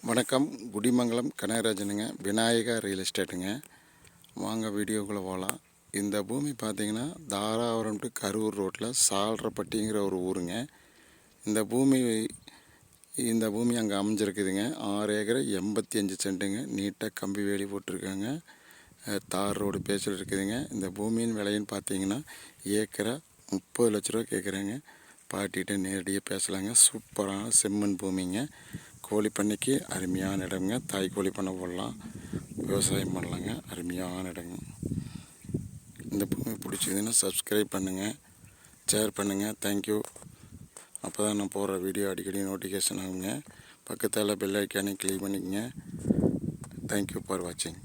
வணக்கம். குடிமங்கலம் கனகராஜனுங்க. விநாயகா ரியல் எஸ்டேட்டுங்க. வாங்க வீடியோக்குள்ளே போகலாம். இந்த பூமி பார்த்தீங்கன்னா தாராபுரம் டு கரூர் ரோட்டில் சால்ரப்பட்டிங்கிற ஒரு ஊருங்க. இந்த பூமி அங்கே அமைஞ்சிருக்குதுங்க. 6 ஏக்கர் 85 சென்ட்டுங்க. நீட்டாக கம்பி வேலி போட்டிருக்காங்க. தார் ரோடு பேச்சில் இருக்குதுங்க. இந்த பூமியின் விலைன்னு பார்த்தீங்கன்னா ஏக்கரை 30 லட்ச ரூபா கேட்குறாங்க. பாட்டிகிட்ட நேரடியாக பேசலாங்க. சூப்பரான செம்மண் பூமிங்க. கோழி பண்ணைக்கு அருமையான இடங்க. தாய் கோழி பண்ணை போடலாம், விவசாயம் பண்ணலாங்க. அருமையான இடங்க. இந்த பூமி பிடிச்சதுன்னா சப்ஸ்கிரைப் பண்ணுங்கள், ஷேர் பண்ணுங்கள். தேங்க்யூ. அப்போ தான் நான் போடுற வீடியோ அடிக்கடி நோட்டிஃபிகேஷன் ஆகுங்க. பக்கத்தில் பெல் ஐக்கானே கிளிக் பண்ணிக்கங்க. தேங்க்யூ ஃபார் வாட்சிங்.